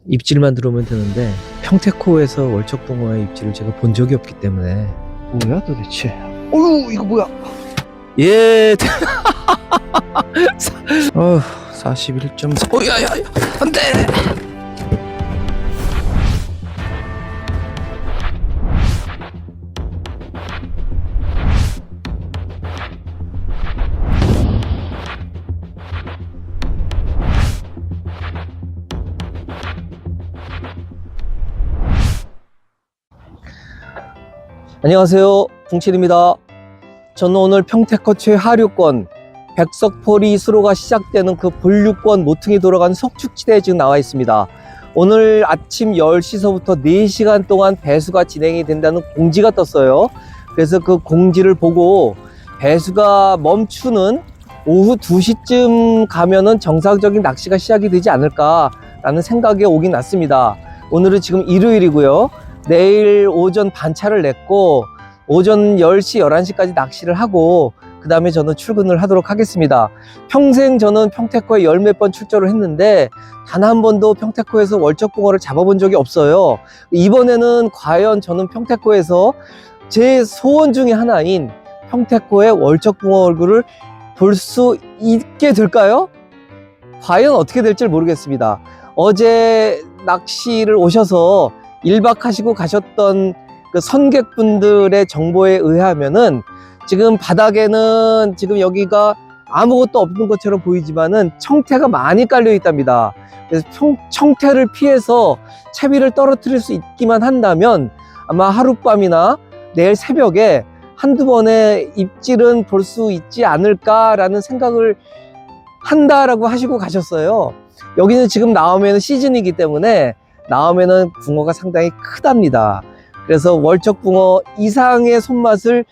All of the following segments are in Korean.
입질만 들어오면 되는데 평택호에서 월척붕어의 입질을 제가 본 적이 없기 때문에. 뭐야 도대체? 어휴 이거 뭐야? 예. 41.4. 오야야야 안돼. 안녕하세요, 붕칠입니다. 저는 오늘 평택호 최하류권 백석포리 수로가 시작되는 그 본류권 모퉁이 돌아가는 석축지대에 지금 나와 있습니다. 오늘 아침 10시서부터 4시간 동안 배수가 진행이 된다는 공지가 떴어요. 그래서 그 공지를 보고 배수가 멈추는 오후 2시쯤 가면은 정상적인 낚시가 시작이 되지 않을까라는 생각에 오긴 났습니다. 오늘은 지금 일요일이고요. 내일 오전 반차를 냈고 오전 10시, 11시까지 낚시를 하고 그 다음에 저는 출근을 하도록 하겠습니다. 평생 저는 평택호에 열 몇 번 출조를 했는데 단 한 번도 평택호에서 월척붕어를 잡아본 적이 없어요. 이번에는 과연 저는 평택호에서 제 소원 중에 하나인 평택호의 월척붕어 얼굴을 볼 수 있게 될까요? 과연 어떻게 될지 모르겠습니다. 어제 낚시를 오셔서 1박 하시고 가셨던 그 선객분들의 정보에 의하면은 지금 바닥에는 지금 여기가 아무것도 없는 것처럼 보이지만은 청태가 많이 깔려 있답니다. 그래서 청태를 피해서 채비를 떨어뜨릴 수 있기만 한다면 아마 하룻밤이나 내일 새벽에 한두 번의 입질은 볼 수 있지 않을까라는 생각을 한다라고 하시고 가셨어요. 여기는 지금 나오면 시즌이기 때문에 나오면은 붕어가 상당히 크답니다. 그래서 월척붕어 이상의 손맛을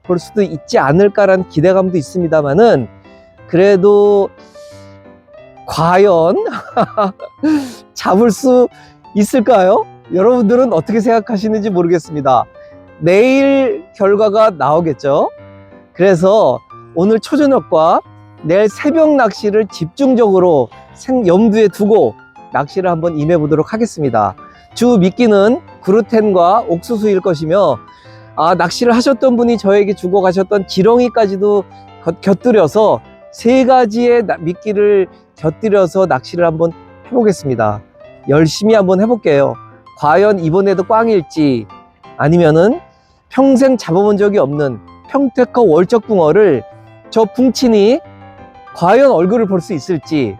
볼 수도 있지 않을까라는 기대감도 있습니다만은 그래도 과연 잡을 수 있을까요? 여러분들은 어떻게 생각하시는지 모르겠습니다. 내일 결과가 나오겠죠. 그래서 오늘 초저녁과 내일 새벽 낚시를 집중적으로 염두에 두고 낚시를 한번 임해 보도록 하겠습니다. 주 미끼는 그루텐과 옥수수일 것이며 낚시를 하셨던 분이 저에게 주고 가셨던 지렁이까지도 곁들여서 3가지의 미끼를 곁들여서 낚시를 한번 해보겠습니다. 열심히 한번 해볼게요. 과연 이번에도 꽝일지 아니면은 평생 잡아본 적이 없는 평택호 월척붕어를 저 붕친이 과연 얼굴을 볼 수 있을지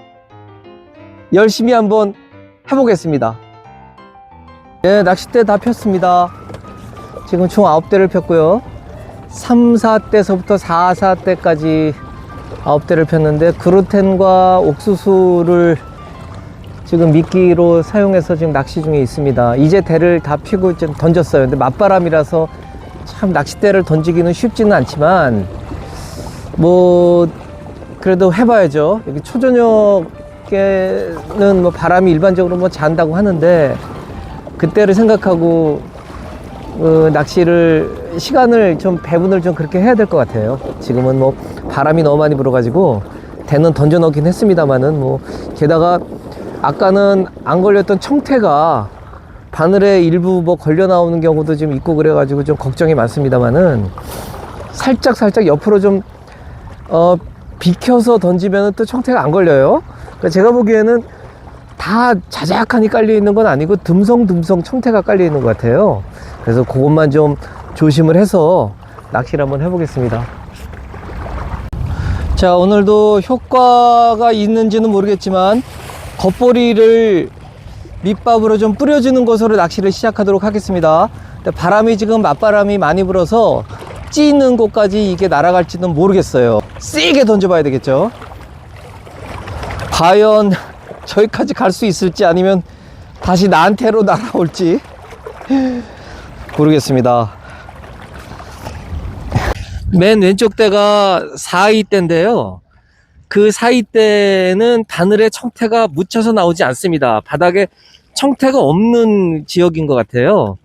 열심히 한번 해보겠습니다. 네, 낚싯대 다 폈습니다. 지금 총 9대를 폈고요. 3, 4대서부터 4, 4대까지 9대를 폈는데 그루텐과 옥수수를 지금 미끼로 사용해서 지금 낚시 중에 있습니다. 이제 대를 다 피고 좀 던졌어요. 근데 맞바람이라서 참 낚싯대를 던지기는 쉽지는 않지만 뭐 그래도 해봐야죠. 여기 초저녁 는 뭐 바람이 일반적으로 뭐 잔다고 하는데 그때를 생각하고 낚시를 시간을 좀 배분을 좀 그렇게 해야 될 것 같아요. 지금은 뭐 바람이 너무 많이 불어가지고 대는 던져 넣긴 했습니다만은 뭐 게다가 아까는 안 걸렸던 청태가 바늘에 일부 뭐 걸려 나오는 경우도 좀 있고 그래가지고 좀 걱정이 많습니다만은 살짝 옆으로 좀 비켜서 던지면 또 청태가 안 걸려요. 제가 보기에는 다 자작하니 깔려 있는 건 아니고 듬성듬성 청태가 깔려 있는 것 같아요. 그래서 그것만 좀 조심을 해서 낚시를 한번 해보겠습니다. 자, 오늘도 효과가 있는지는 모르겠지만 겉보리를 밑밥으로 좀 뿌려주는 것으로 낚시를 시작하도록 하겠습니다. 바람이 지금 맞바람이 많이 불어서 찌는 곳까지 이게 날아갈지는 모르겠어요. 세게 던져봐야 되겠죠. 과연 저기까지 갈 수 있을지 아니면 다시 나한테로 날아올지 모르겠습니다. 맨 왼쪽 대가 4이대인데요. 그 4이대는 바늘에 청태가 묻혀서 나오지 않습니다. 바닥에 청태가 없는 지역인 것 같아요.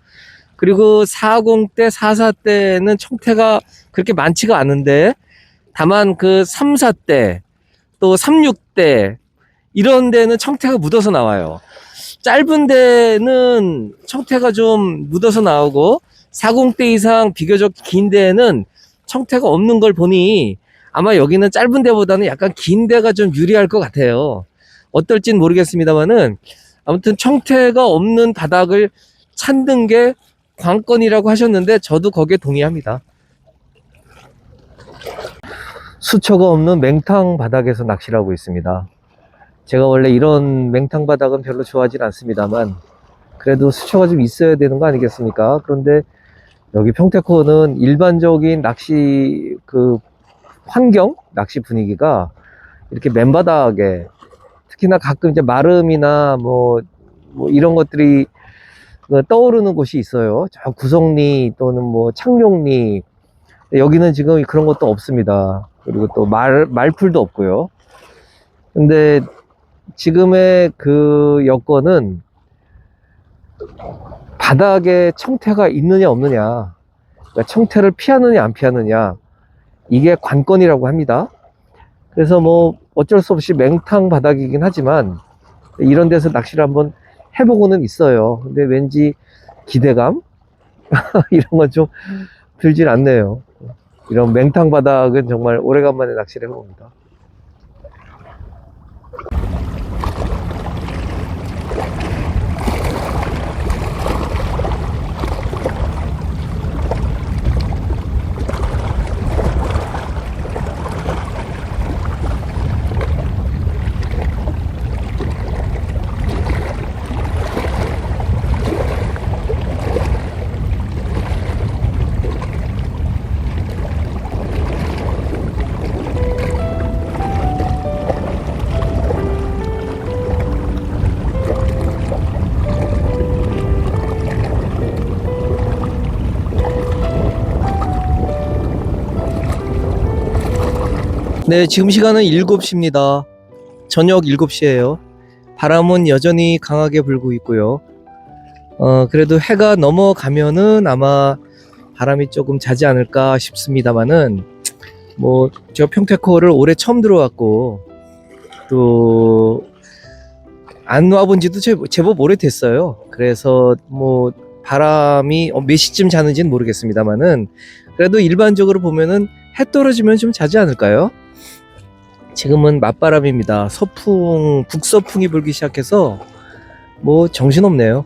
그리고 40대, 44대는 청태가 그렇게 많지가 않은데 다만 그 3, 4대 또 3, 6대 이런 데는 청태가 묻어서 나와요. 짧은 데는 청태가 좀 묻어서 나오고 40대 이상 비교적 긴 데에는 청태가 없는 걸 보니 아마 여기는 짧은 데보다는 약간 긴 데가 좀 유리할 것 같아요. 어떨진 모르겠습니다만은 아무튼 청태가 없는 바닥을 찾는 게 관건이라고 하셨는데 저도 거기에 동의합니다. 수초가 없는 맹탕 바닥에서 낚시를 하고 있습니다. 제가 원래 이런 맹탕 바닥은 별로 좋아하진 않습니다만 그래도 수초가 좀 있어야 되는 거 아니겠습니까? 그런데 여기 평택호는 일반적인 낚시 그 환경, 낚시 분위기가 이렇게 맨바닥에 특히나 가끔 이제 마름이나 뭐 이런 것들이 떠오르는 곳이 있어요. 저 구성리 또는 뭐 창룡리. 여기는 지금 그런 것도 없습니다. 그리고 또 말풀도 없고요. 근데 지금의 그 여건은 바닥에 청태가 있느냐 없느냐, 그러니까 청태를 피하느냐 안 피하느냐, 이게 관건이라고 합니다. 그래서 뭐 어쩔 수 없이 맹탕 바닥이긴 하지만 이런 데서 낚시를 한번 해보고는 있어요. 근데 왠지 기대감 이런 건 좀 들질 않네요. 이런 맹탕 바닥은 정말 오래간만에 낚시를 해봅니다. 네, 지금 시간은 7시입니다. 저녁 7시예요. 바람은 여전히 강하게 불고 있고요. 그래도 해가 넘어가면은 아마 바람이 조금 자지 않을까 싶습니다만은 뭐 제가 평택호를 올해 처음 들어왔고 또 안 와본 지도 제법 오래됐어요. 그래서 뭐 바람이 몇 시쯤 자는지는 모르겠습니다만은 그래도 일반적으로 보면은 해 떨어지면 좀 자지 않을까요? 지금은 맞바람입니다. 서풍, 북서풍이 불기 시작해서 뭐 정신없네요.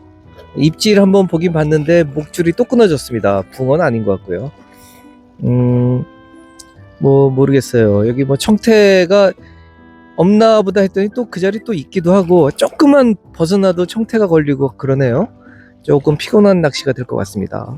입질 한번 보긴 봤는데 목줄이 또 끊어졌습니다. 붕어는 아닌 것 같고요. 뭐 모르겠어요. 여기 뭐 청태가 없나 보다 했더니 또 그 자리 또 있기도 하고 조금만 벗어나도 청태가 걸리고 그러네요. 조금 피곤한 낚시가 될 것 같습니다.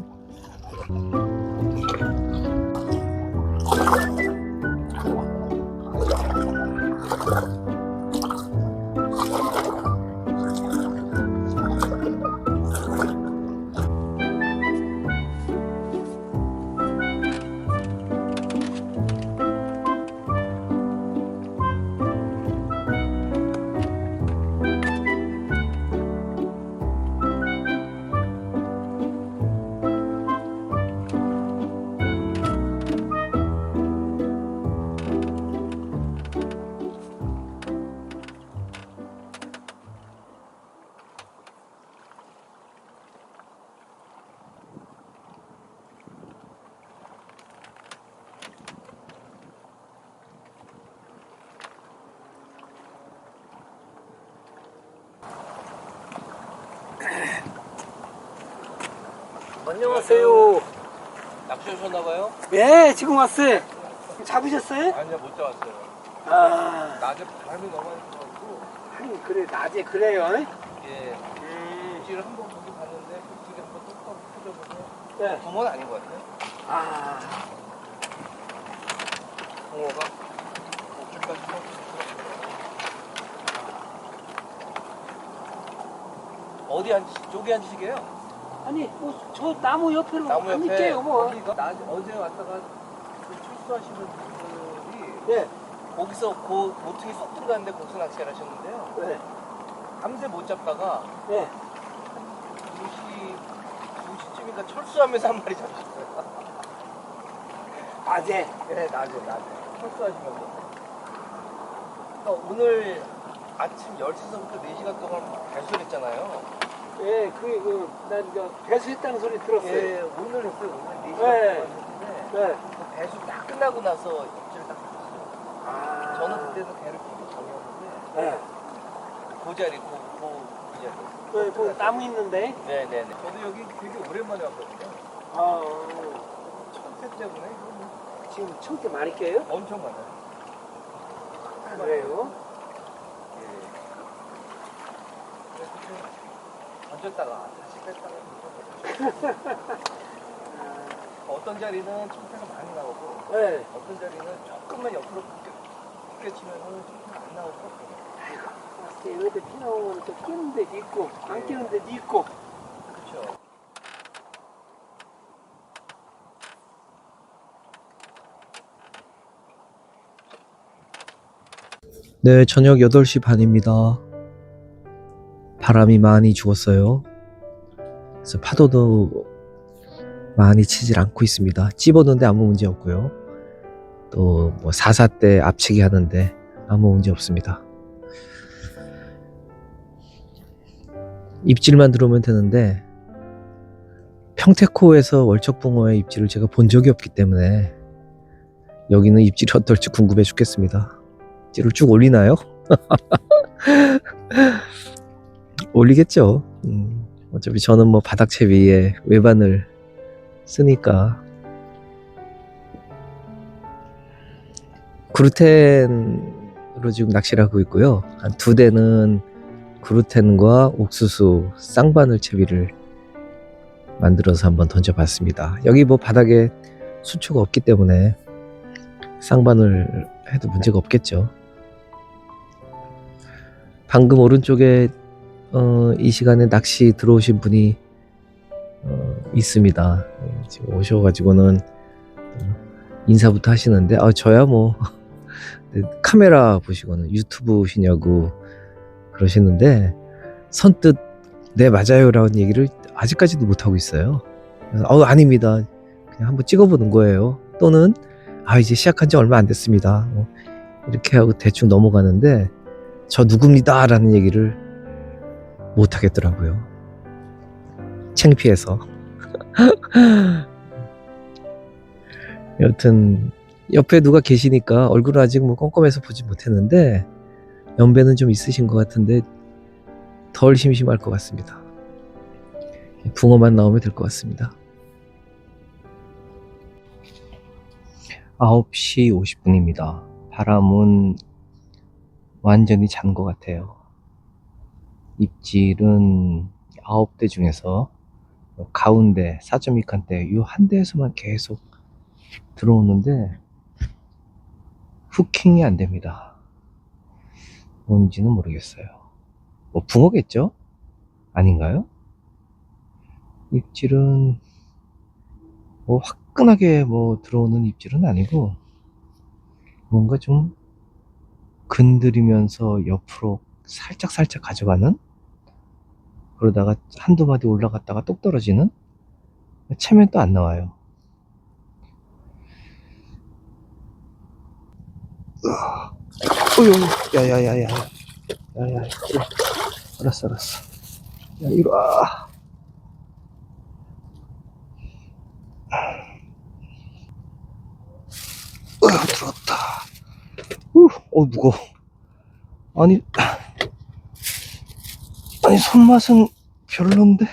안녕하세요. 낚시 오셨나봐요? 네, 지금 왔어요. 잡으셨어요? 아니요, 못 잡았어요. 아, 낮에 바람이 너무 많이 불어가지고 하긴 그래, 낮에 그래요. 예, 입질을 한번 보긴 봤는데 입질이 한번 뚝뚝 터져보고 네. 붕어는 아닌 것 같아요. 아, 붕어가 목줄까지 어디 저기 앉으시게요? 아니, 뭐, 저 나무 옆으로 나무 옆에 앉을게요, 뭐. 거기가 어제 왔다가 그 철수하시는 분들이 네, 거기서 그 모퉁이 쏙 들어갔는데 거기서 낚시를 하셨는데요. 네, 밤새 못 잡다가 네. 2시쯤인가 철수하면서 한 마리 잡혔어요. 낮에. 네, 낮에 철수하시면서. 오늘 아침 10시서부터 4시간 동안 배수했잖아요. 예, 난 배수했다는 소리 들었어요. 예, 오늘 했어요. 오늘 4시간 동안 네. 했는데 네. 그 배수 딱 끝나고 나서 입질을 딱 했어요. 아. 저는 그때는 배를 끼기 전이었는데 네. 그 자리, 그 자리. 나무 있는데. 네네네. 저도 여기 되게 오랜만에 왔거든요. 아. 천새 때문에 지금 청대 많이 껴요? 엄청 많아요. 그래요? 예. 그래서 좀 던졌다가 다시 뺐다가 어떤 자리는 청새가 많이 나오고 네. 어떤 자리는 조금만 옆으로 꺾여치면은 청새가 안 나오고 여기다 피 나오면 또 끼는 데도 있고 안 끼는 데도 있고. 그렇죠. 네, 저녁 8시 반입니다. 바람이 많이 죽었어요. 그래서 파도도 많이 치질 않고 있습니다. 찝었는데 아무 문제 없고요. 또 뭐 4사 때 앞치기 하는데 아무 문제 없습니다. 입질만 들어오면 되는데 평택호에서 월척붕어의 입질을 제가 본 적이 없기 때문에 여기는 입질이 어떨지 궁금해 죽겠습니다. 입질을 쭉 올리나요? 올리겠죠. 어차피 저는 뭐 바닥채 위에 외반을 쓰니까. 그루텐으로 지금 낚시를 하고 있고요. 한 2대는 그루텐과 옥수수 쌍바늘 채비를 만들어서 한번 던져봤습니다. 여기 뭐 바닥에 수초가 없기 때문에 쌍바늘 해도 문제가 없겠죠. 방금 오른쪽에 이 시간에 낚시 들어오신 분이 있습니다. 지금 오셔가지고는 인사부터 하시는데 저야 뭐 카메라 보시고는 유튜브시냐고 그러시는데 선뜻 네 맞아요 라는 얘기를 아직까지도 못하고 있어요. 그래서 아닙니다, 그냥 한번 찍어보는 거예요. 또는 이제 시작한 지 얼마 안 됐습니다, 이렇게 하고 대충 넘어가는데 저 누굽니다 라는 얘기를 못 하겠더라고요. 창피해서. 여튼 옆에 누가 계시니까 얼굴은 아직 뭐 껌껌해서 보지 못했는데 연배는 좀 있으신 것 같은데 덜 심심할 것 같습니다. 붕어만 나오면 될 것 같습니다. 9시 50분입니다. 바람은 완전히 잔 것 같아요. 입질은 9대 중에서 가운데 4.2칸대 이 한 대에서만 계속 들어오는데 후킹이 안 됩니다. 뭔지는 모르겠어요. 뭐 붕어겠죠? 아닌가요? 입질은 뭐 화끈하게 뭐 들어오는 입질은 아니고 뭔가 좀 건드리면서 옆으로 살짝 가져가는, 그러다가 한두 마디 올라갔다가 똑 떨어지는, 채면 또 안 나와요. 야야야야, 알았어. 야, 이리 와. 들어왔다. 무거워. 아니 손맛은 별론데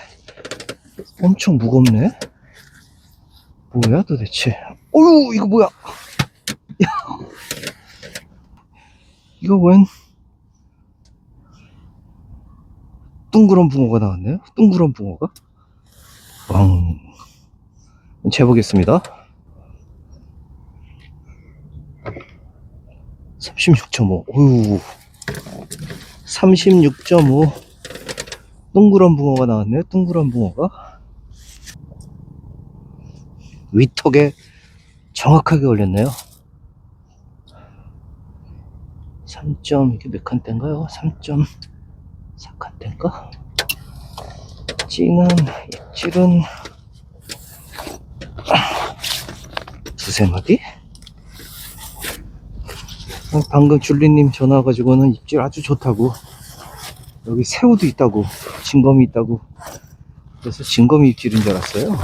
엄청 무겁네. 뭐야 도대체? 이거 뭐야? 야, 이거 웬 둥그런 붕어가 나왔네요. 둥그런 붕어가 왕. 재보겠습니다. 36.5. 어휴, 36.5. 둥그런 붕어가 나왔네요. 둥그런 붕어가 위턱에 정확하게 걸렸네요. 3. 이게 몇 칸대인가요? 3.4칸대인가? 찌는 입질은 2-3마디? 방금 줄리님 전화 와가지고는 입질 아주 좋다고, 여기 새우도 있다고, 진검이 있다고, 그래서 진검이 입질인 줄 알았어요.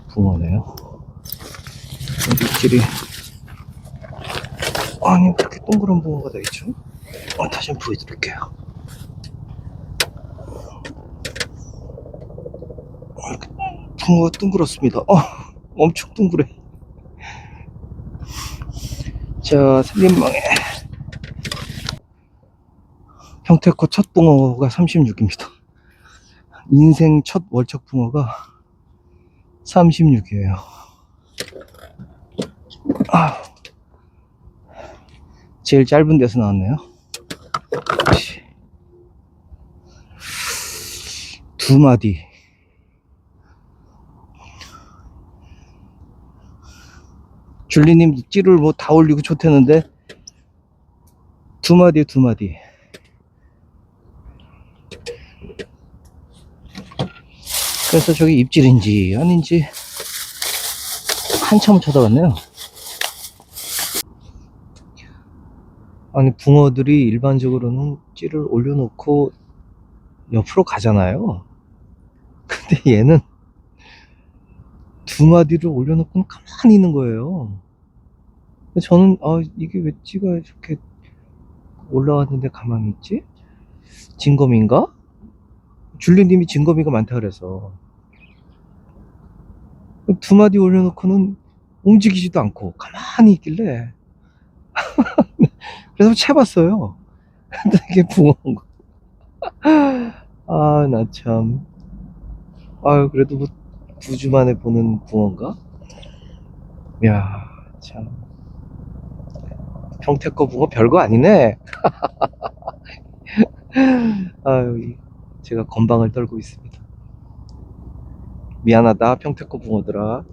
붕어네요. 입질이, 아니 이렇게 동그란 붕어가 다 있죠? 다시 한번 보여드릴게요. 붕어가 둥그렇습니다. 엄청 둥그래. 자, 살림망에 평택호 첫 붕어가 36입니다. 인생 첫 월척 붕어가 36이에요. 제일 짧은 데서 나왔네요. 두 마디. 줄리님 찌를 뭐 다 올리고 좋대는데 두 마디에 두 마디. 그래서 저기 입질인지 아닌지 한참 쳐다봤네요. 아니 붕어들이 일반적으로는 찌를 올려놓고 옆으로 가잖아요. 근데 얘는 두 마디를 올려놓고 가만히 있는 거예요. 저는 이게 왜 찌가 이렇게 올라왔는데 가만히 있지? 진검인가? 줄리님이 진검이가 많다 그래서 두 마디 올려놓고는 움직이지도 않고 가만히 있길래 그래서 채봤어요. 근데 이게 붕어인 거. 나 참. 그래도 뭐 2주 만에 보는 붕어인가? 야, 참. 평택거 붕어 별거 아니네. 제가 건방을 떨고 있습니다. 미안하다, 평택거 붕어들아.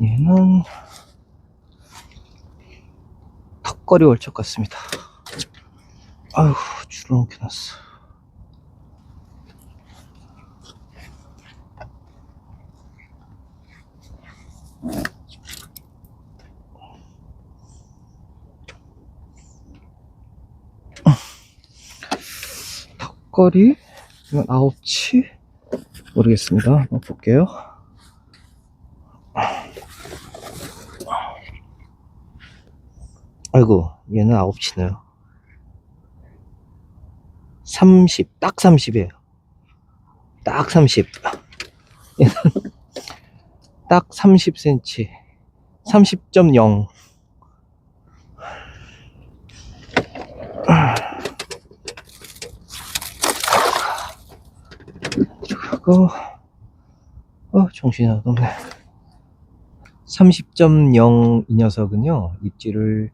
얘는 턱걸이 월척 같습니다. 아휴, 줄을 엉켜놨어. 턱걸이? 이건 아홉치? 모르겠습니다. 한번 볼게요. 아이고, 얘는 아홉치네요. 30, 딱 30이에요. 딱 30. 얘는 딱 30cm. 30.0. 그리고, 정신이 나갔네. 30.0 이 녀석은요, 입질을,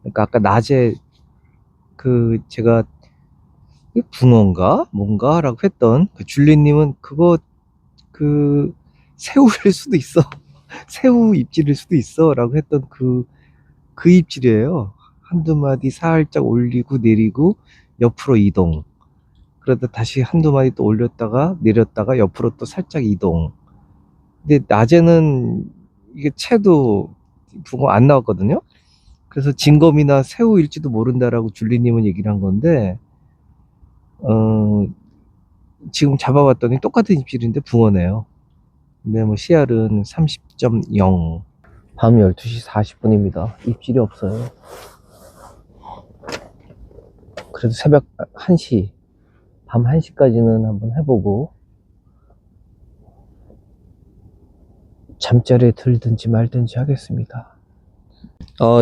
그러니까 아까 낮에 제가 붕어인가 뭔가 라고 했던 그 줄리님은 그거 새우일 수도 있어. 새우 입질일 수도 있어 라고 했던 그 입질이에요. 한두 마디 살짝 올리고 내리고 옆으로 이동, 그러다 다시 한두 마디 또 올렸다가 내렸다가 옆으로 또 살짝 이동. 근데 낮에는 이게 채도 붕어 안 나왔거든요. 그래서 진검이나 새우일지도 모른다라고 줄리님은 얘기를 한 건데, 지금 잡아봤더니 똑같은 입질인데 붕어네요. 근데 뭐 CR은 30.0. 밤 12시 40분입니다. 입질이 없어요. 그래도 새벽 1시, 밤 1시까지는 한번 해보고 잠자리에 들든지 말든지 하겠습니다.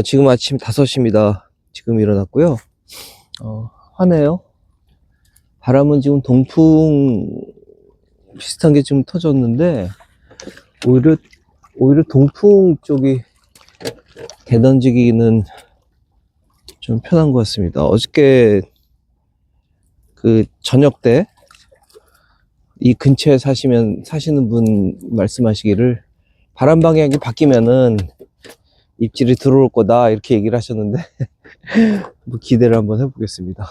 지금 아침 5시입니다. 지금 일어났고요. 화내요. 바람은 지금 동풍 비슷한 게 지금 터졌는데 오히려 동풍 쪽이 대던지기는 좀 편한 것 같습니다. 어저께 그 저녁 때 이 근처에 사시는 분 말씀하시기를 바람 방향이 바뀌면은 입질이 들어올 거다 이렇게 얘기를 하셨는데 뭐 기대를 한번 해보겠습니다.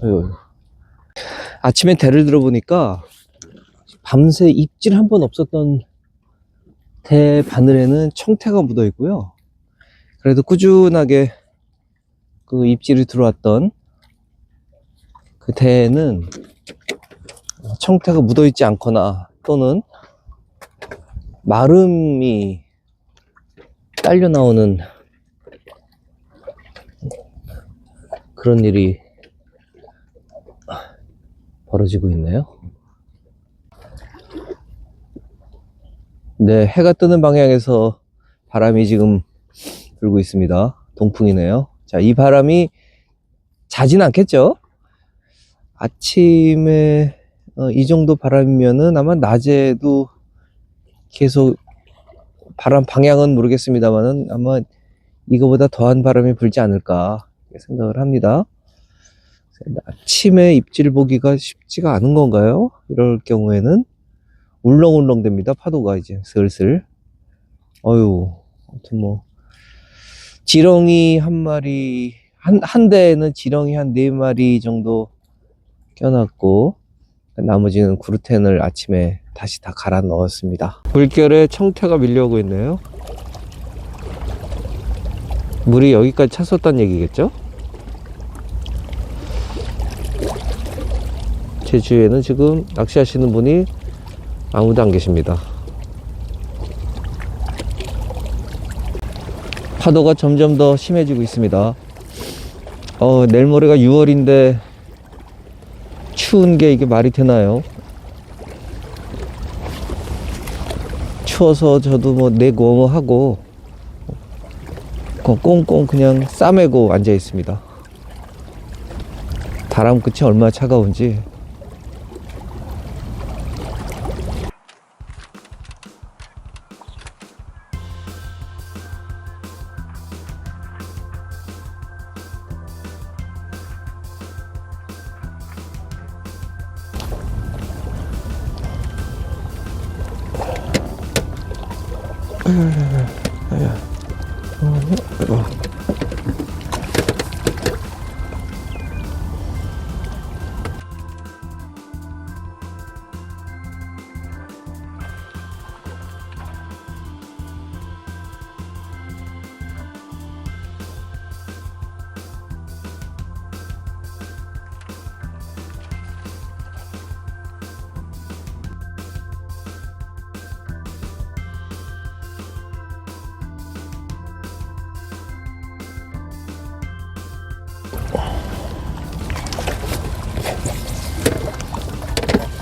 어휴. 아침에 대를 들어보니까 밤새 입질 한 번 없었던 대 바늘에는 청태가 묻어 있고요. 그래도 꾸준하게 그 입질이 들어왔던 그 대에는 청태가 묻어 있지 않거나 또는 마름이 딸려 나오는 그런 일이 벌어지고 있네요. 네, 해가 뜨는 방향에서 바람이 지금 불고 있습니다. 동풍이네요. 자, 이 바람이 자진 않겠죠? 아침에 이 정도 바람이면은 아마 낮에도 계속 바람 방향은 모르겠습니다만은 아마 이거보다 더한 바람이 불지 않을까 생각을 합니다. 아침에 입질 보기가 쉽지가 않은 건가요? 이럴 경우에는 울렁울렁 됩니다. 파도가 이제 슬슬. 아무튼 뭐 지렁이 한 마리 한 대에는 지렁이 한 4마리 정도 껴놨고 나머지는 구루텐을 아침에 다시 다 갈아 넣었습니다. 물결에 청태가 밀려오고 있네요. 물이 여기까지 찼었단 얘기겠죠? 제 주위에는 지금 낚시하시는 분이 아무도 안 계십니다. 파도가 점점 더 심해지고 있습니다. 내일 모레가 6월인데 추운 게 이게 말이 되나요? 추워서 저도 뭐 내고 하고 꽁꽁 그냥 싸매고 앉아 있습니다. 바람 끝이 얼마나 차가운지.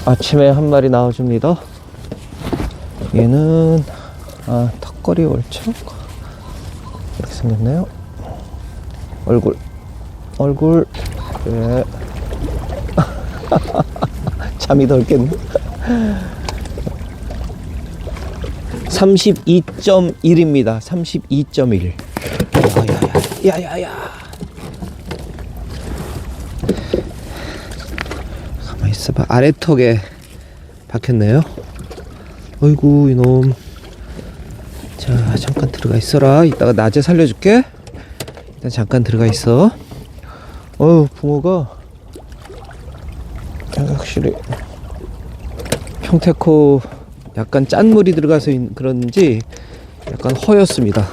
아침에 한 마리 나와줍니다. 얘는 턱걸이 월척 이렇게 생겼네요. 얼굴 그래. 잠이 덜 깼네. 32.1입니다 32.1. 야야야 가만히 있어봐. 아래턱에 박혔네요. 어이구 이놈. 자 잠깐 들어가 있어라. 이따가 낮에 살려줄게. 일단 잠깐 들어가 있어. 붕어가 확실히 평택호 약간 짠물이 들어가서 그런지 약간 허였습니다.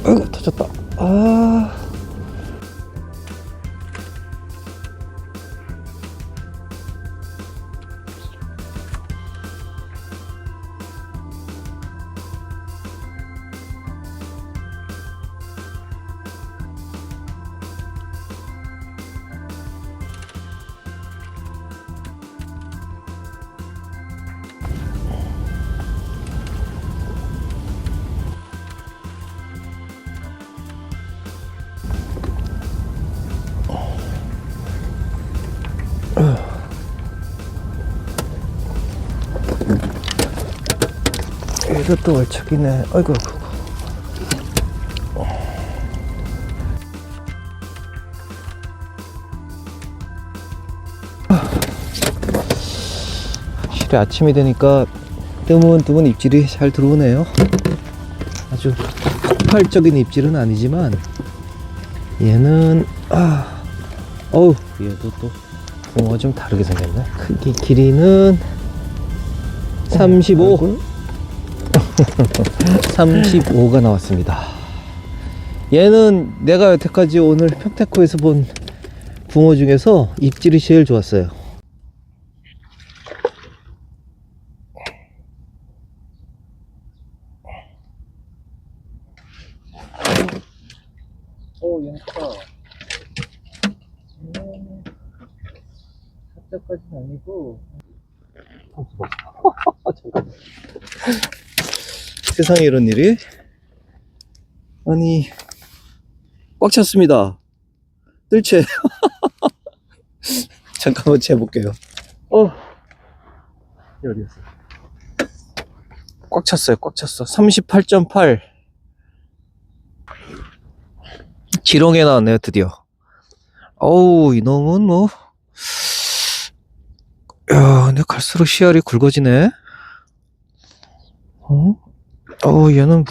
아이고 터졌다. 얘도 또 월척이네. 아이고. 확실히 아침이 되니까 뜨문뜨문 입질이 잘 들어오네요. 아주 폭발적인 입질은 아니지만 얘는 어우, 얘도 또 붕어가 좀 다르게 생겼네. 크기 길이는 35 35가 나왔습니다. 얘는 내가 여태까지 오늘 평택호에서 본 붕어 중에서 입질이 제일 좋았어요. 얘는 크다. 사자까지는 아니고. 잠깐만. 세상에 이런 일이? 아니, 꽉 찼습니다. 뜰채. 잠깐만 재볼게요. 어디였어? 꽉 찼어요. 꽉 찼어. 38.8. 지렁이에 나왔네요, 드디어. 어우, 이놈은 뭐. 야, 근데 갈수록 씨알이 굵어지네. 얘는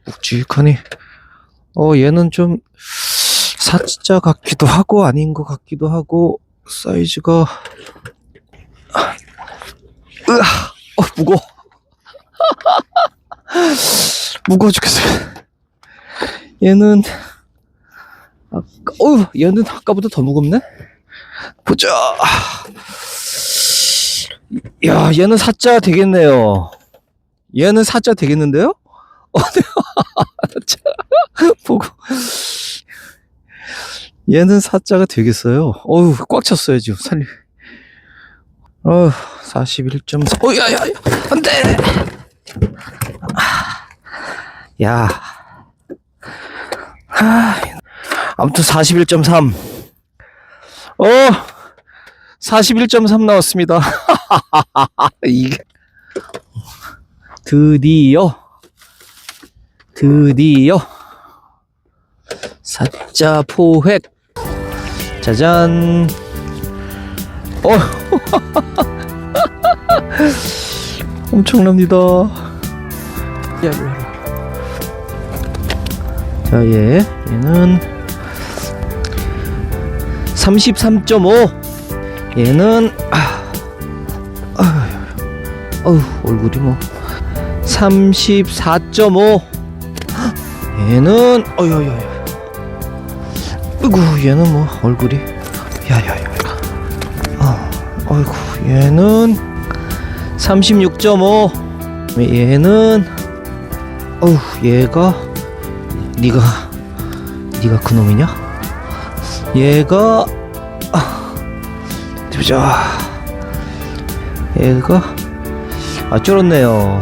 묵직하니. 얘는 좀 사자 같기도 하고 아닌 것 같기도 하고 사이즈가 무거워. 무거워 죽겠어요. 얘는 얘는 아까보다 더 무겁네. 보자. 야, 얘는 사자 되겠네요. 얘는 사자 되겠는데요? 보고 얘는 사자가 되겠어요. 어우, 꽉 찼어요 지금. 41.4. 야야야, 안돼. 야, 아무튼 41.3. 41.3 나왔습니다. 이게 드디어 사자 포획. 짜잔. 엄청납니다. 야, 자, 얘는 33.5. 얘는 얼굴이 뭐 34.5. 얘는 아이고, 얘는 뭐 얼굴이 야야야. 아이고, 얘는 36.5. 얘는 얘가 네가 그놈이냐? 얘가 보자. 얘가 쫄았네요.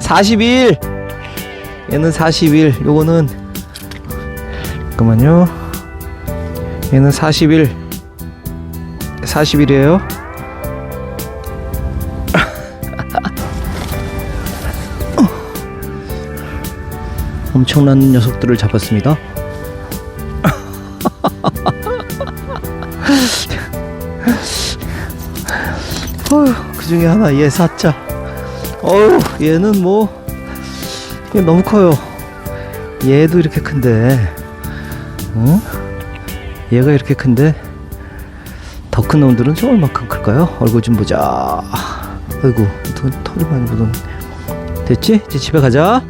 41. 얘는 41. 요거는 잠깐만요. 얘는 41이에요. 엄청난 녀석들을 잡았습니다. 그 중에 하나 얘 사자. 얘는 뭐 얘 너무 커요. 얘도 이렇게 큰데, 얘가 이렇게 큰데 더 큰 놈들은 좀 얼마큼 클까요? 얼굴 좀 보자. 아이고, 털이 많이 묻었네. 됐지? 이제 집에 가자.